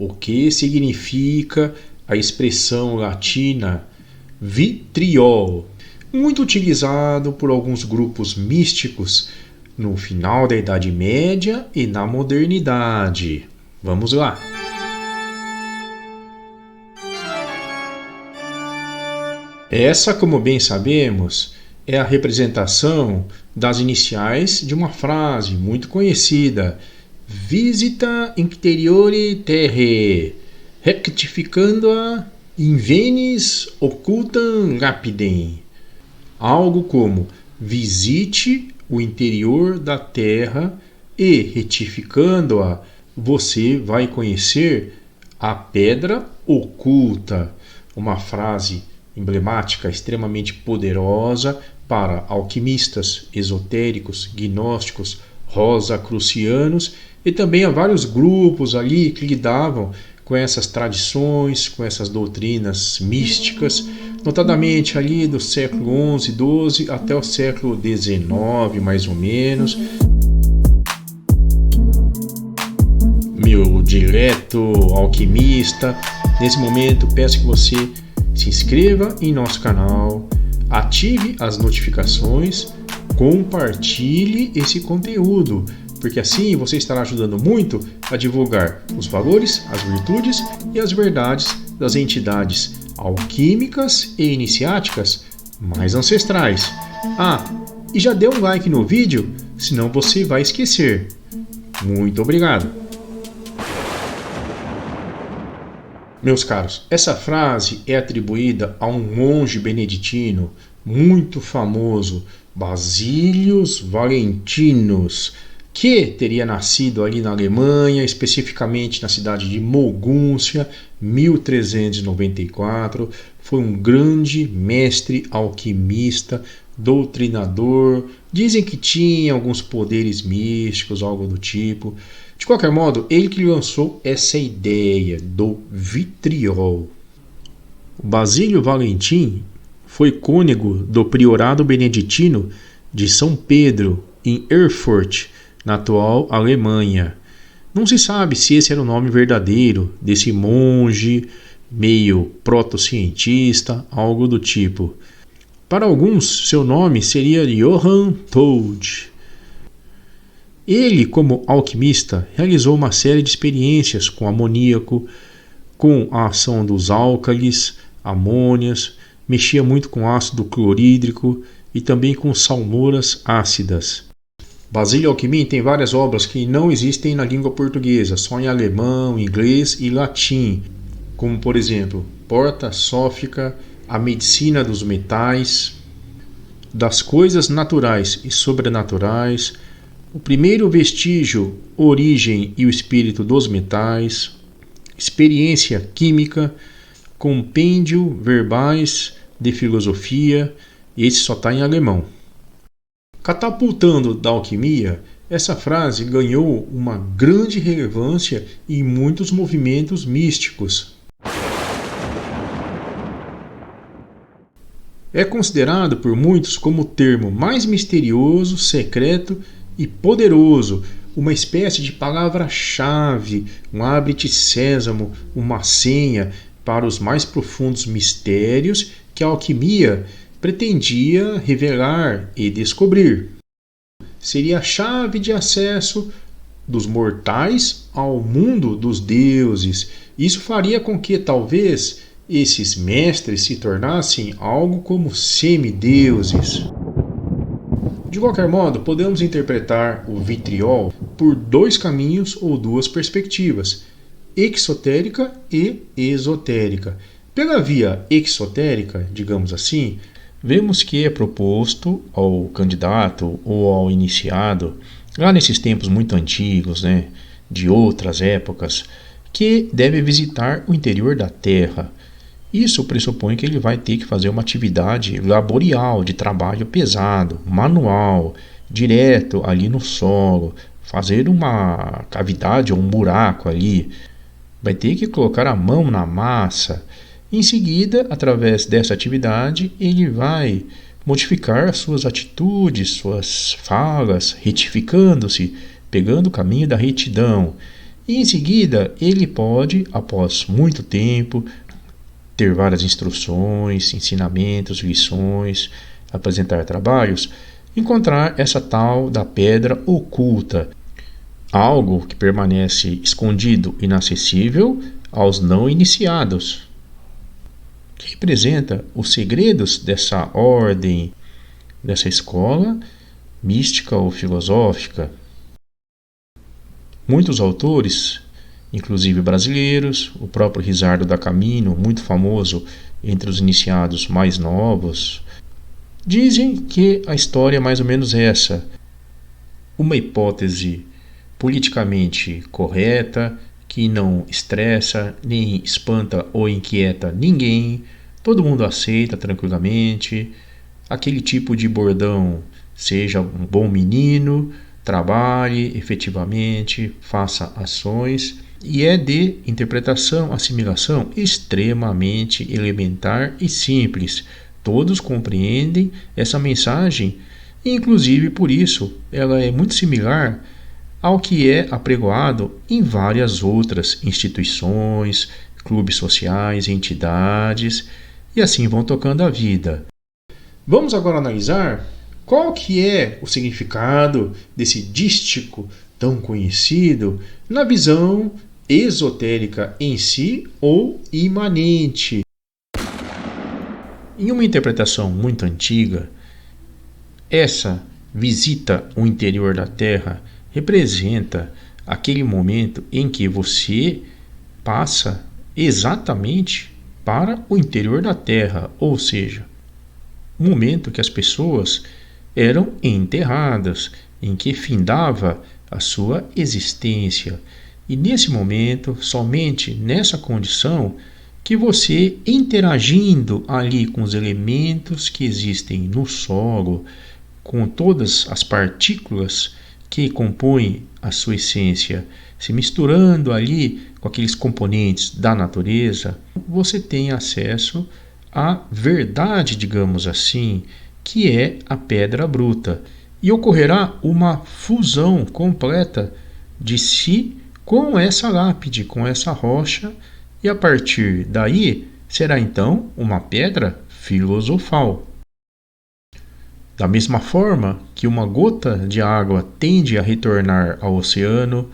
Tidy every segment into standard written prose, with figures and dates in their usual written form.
o que significa a expressão latina vitriol, muito utilizado por alguns grupos místicos no final da Idade Média e na modernidade. Vamos lá! Essa, como bem sabemos, é a representação das iniciais de uma frase muito conhecida: Visita interiore terrae, rectificando-a in venis occultam lapidem. Algo como: visite o interior da terra e, retificando-a, você vai conhecer a pedra oculta. Uma frase emblemática, extremamente poderosa para alquimistas, esotéricos, gnósticos, rosacrucianos e também a vários grupos ali que lidavam com essas tradições, com essas doutrinas místicas, notadamente ali do século XI, XII até o século XIX, mais ou menos. Meu dileto alquimista, nesse momento peço que você se inscreva em nosso canal, ative as notificações, compartilhe esse conteúdo, porque assim você estará ajudando muito a divulgar os valores, as virtudes e as verdades das entidades alquímicas e iniciáticas mais ancestrais. E já dê um like no vídeo, senão você vai esquecer. Muito obrigado! Meus caros, essa frase é atribuída a um monge beneditino muito famoso, Basílios Valentinus, que teria nascido ali na Alemanha, especificamente na cidade de Mogúncia, 1394. Foi um grande mestre alquimista, doutrinador. Dizem que tinha alguns poderes místicos, algo do tipo. De qualquer modo, ele que lançou essa ideia do vitriol. O Basílio Valentim foi cônego do priorado beneditino de São Pedro, em Erfurt, na atual Alemanha. Não se sabe se esse era o nome verdadeiro desse monge, meio protocientista, algo do tipo. Para alguns, seu nome seria Johann Todt. Ele, como alquimista, realizou uma série de experiências com amoníaco, com a ação dos álcalis, amônias, mexia muito com ácido clorídrico e também com salmouras ácidas. Basílio Alquimim tem várias obras que não existem na língua portuguesa, só em alemão, inglês e latim, como por exemplo, Porta Sófica, A Medicina dos Metais, Das Coisas Naturais e Sobrenaturais, O Primeiro Vestígio, Origem e o Espírito dos Metais, Experiência Química, Compêndio Verbais de Filosofia, esse só está em alemão. Catapultando da alquimia, essa frase ganhou uma grande relevância em muitos movimentos místicos. É considerado por muitos como o termo mais misterioso, secreto e poderoso, uma espécie de palavra-chave, um abre-te sésamo, uma senha para os mais profundos mistérios que a alquimia pretendia revelar e descobrir. Seria a chave de acesso dos mortais ao mundo dos deuses. Isso faria com que talvez esses mestres se tornassem algo como semideuses. De qualquer modo, podemos interpretar o vitriol por dois caminhos ou duas perspectivas, exotérica e esotérica. Pela via exotérica, digamos assim, vemos que é proposto ao candidato ou ao iniciado, lá nesses tempos muito antigos, de outras épocas, que deve visitar o interior da Terra. Isso pressupõe que ele vai ter que fazer uma atividade laborial, de trabalho pesado, manual, direto ali no solo, fazer uma cavidade ou um buraco ali. Vai ter que colocar a mão na massa. Em seguida, através dessa atividade, ele vai modificar suas atitudes, suas falas, retificando-se, pegando o caminho da retidão. E em seguida, ele pode, após muito tempo, ter várias instruções, ensinamentos, lições, apresentar trabalhos, encontrar essa tal da pedra oculta, algo que permanece escondido, inacessível aos não iniciados, que representa os segredos dessa ordem, dessa escola mística ou filosófica. Muitos autores, inclusive brasileiros, o próprio Risardo da Camino, muito famoso entre os iniciados mais novos, dizem que a história é mais ou menos essa: uma hipótese politicamente correta, que não estressa, nem espanta ou inquieta ninguém, todo mundo aceita tranquilamente, aquele tipo de bordão: seja um bom menino, trabalhe efetivamente, faça ações, e é de interpretação, assimilação extremamente elementar e simples. Todos compreendem essa mensagem, e inclusive por isso ela é muito similar ao que é apregoado em várias outras instituições, clubes sociais, entidades, e assim vão tocando a vida. Vamos agora analisar qual que é o significado desse dístico tão conhecido na visão esotérica em si ou imanente. Em uma interpretação muito antiga, essa visita ao interior da Terra representa aquele momento em que você passa exatamente para o interior da Terra, ou seja, o momento que as pessoas eram enterradas, em que findava a sua existência. E nesse momento, somente nessa condição, que você, interagindo ali com os elementos que existem no solo, com todas as partículas que compõem a sua essência, se misturando ali com aqueles componentes da natureza, você tem acesso à verdade, digamos assim, que é a pedra bruta. E ocorrerá uma fusão completa de si com essa lápide, com essa rocha, e a partir daí será então uma pedra filosofal. Da mesma forma que uma gota de água tende a retornar ao oceano,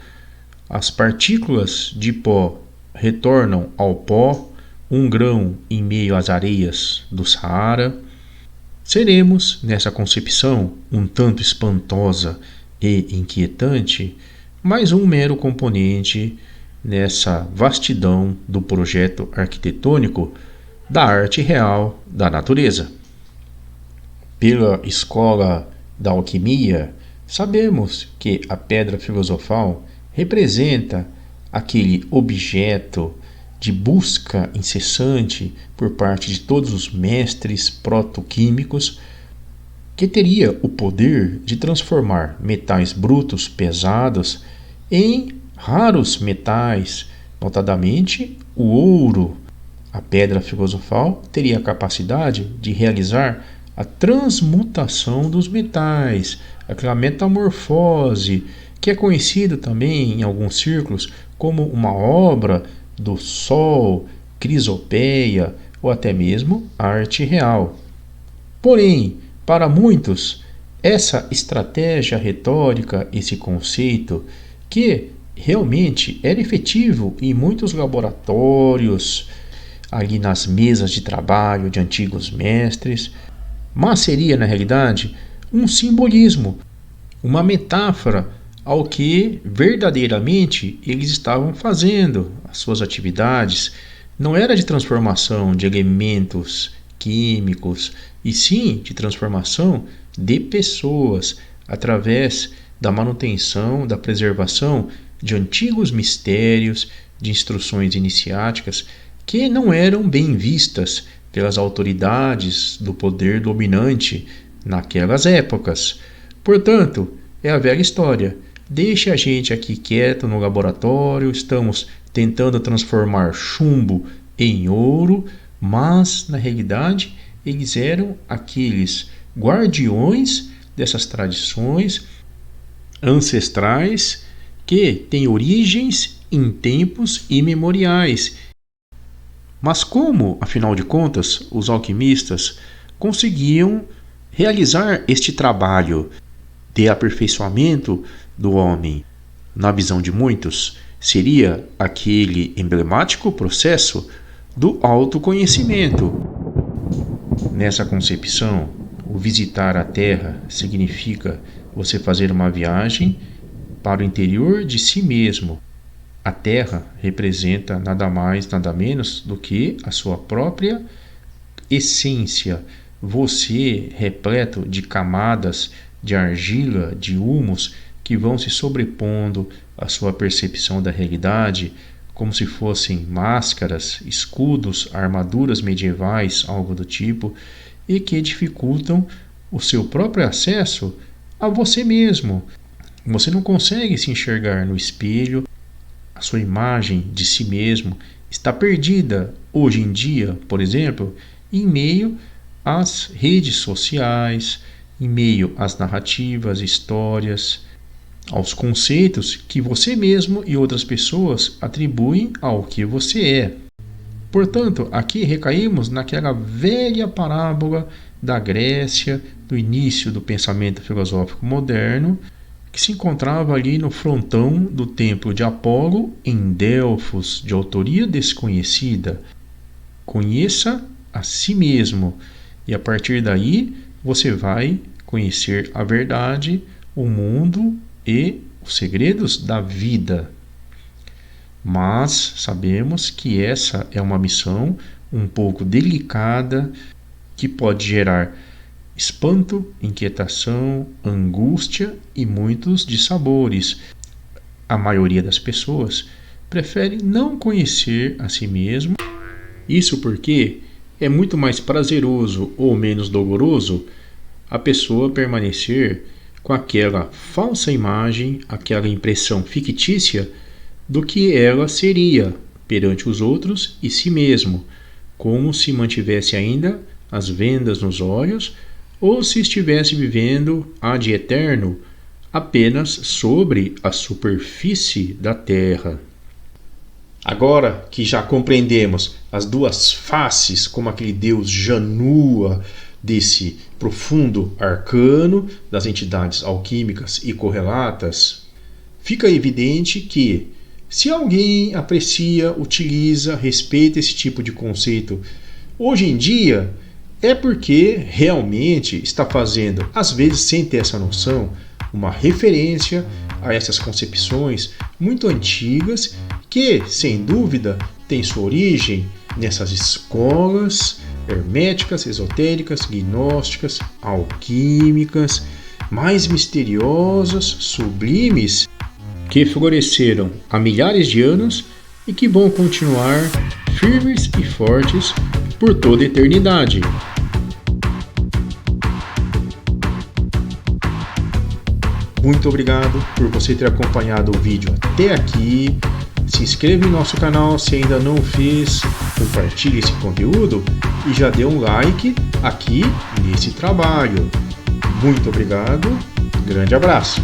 as partículas de pó retornam ao pó, um grão em meio às areias do Saara, seremos, nessa concepção um tanto espantosa e inquietante, mais um mero componente nessa vastidão do projeto arquitetônico da arte real da natureza. Pela escola da alquimia, sabemos que a pedra filosofal representa aquele objeto de busca incessante por parte de todos os mestres protoquímicos, que teria o poder de transformar metais brutos pesados em raros metais, notadamente o ouro. A pedra filosofal teria a capacidade de realizar a transmutação dos metais, aquela metamorfose, que é conhecido também em alguns círculos como uma obra do Sol, Crisopeia ou até mesmo arte real. Porém, para muitos, essa estratégia retórica, esse conceito, que realmente era efetivo em muitos laboratórios, ali nas mesas de trabalho de antigos mestres, mas seria, na realidade, um simbolismo, uma metáfora ao que verdadeiramente eles estavam fazendo, as suas atividades. Não era de transformação de elementos químicos, e sim de transformação de pessoas, através da manutenção, da preservação de antigos mistérios, de instruções iniciáticas que não eram bem vistas pelas autoridades do poder dominante naquelas épocas. Portanto, é a velha história: deixe a gente aqui quieto no laboratório, estamos tentando transformar chumbo em ouro, mas na realidade eles eram aqueles guardiões dessas tradições ancestrais que têm origens em tempos imemoriais. Mas como, afinal de contas, os alquimistas conseguiam realizar este trabalho de aperfeiçoamento do homem? Na visão de muitos, seria aquele emblemático processo do autoconhecimento. Nessa concepção, o visitar a Terra significa você fazer uma viagem para o interior de si mesmo. A Terra representa nada mais, nada menos do que a sua própria essência. Você, repleto de camadas de argila, de humus, que vão se sobrepondo à sua percepção da realidade, como se fossem máscaras, escudos, armaduras medievais, algo do tipo, e que dificultam o seu próprio acesso a você mesmo. Você não consegue se enxergar no espelho, a sua imagem de si mesmo está perdida hoje em dia, por exemplo, em meio às redes sociais, em meio às narrativas, histórias, aos conceitos que você mesmo e outras pessoas atribuem ao que você é. Portanto, aqui recaímos naquela velha parábola da Grécia, do início do pensamento filosófico moderno, que se encontrava ali no frontão do templo de Apolo, em Delfos, de autoria desconhecida. Conheça a si mesmo, e a partir daí você vai conhecer a verdade, o mundo e os segredos da vida. Mas sabemos que essa é uma missão um pouco delicada, que pode gerar espanto, inquietação, angústia e muitos dissabores. A maioria das pessoas prefere não conhecer a si mesmo. Isso porque é muito mais prazeroso ou menos doloroso a pessoa permanecer com aquela falsa imagem, aquela impressão fictícia do que ela seria perante os outros e si mesmo, como se mantivesse ainda as vendas nos olhos ou se estivesse vivendo ad eterno apenas sobre a superfície da terra. Agora que já compreendemos as duas faces, como aquele deus Janua desse profundo arcano das entidades alquímicas e correlatas, fica evidente que, se alguém aprecia, utiliza, respeita esse tipo de conceito hoje em dia, é porque realmente está fazendo, às vezes sem ter essa noção, uma referência a essas concepções muito antigas que, sem dúvida, têm sua origem nessas escolas herméticas, esotéricas, gnósticas, alquímicas, mais misteriosas, sublimes, que floresceram há milhares de anos e que vão continuar firmes e fortes por toda a eternidade. Muito obrigado por você ter acompanhado o vídeo até aqui. Se inscreva em nosso canal se ainda não o fez, compartilhe esse conteúdo e já dê um like aqui nesse trabalho. Muito obrigado, grande abraço!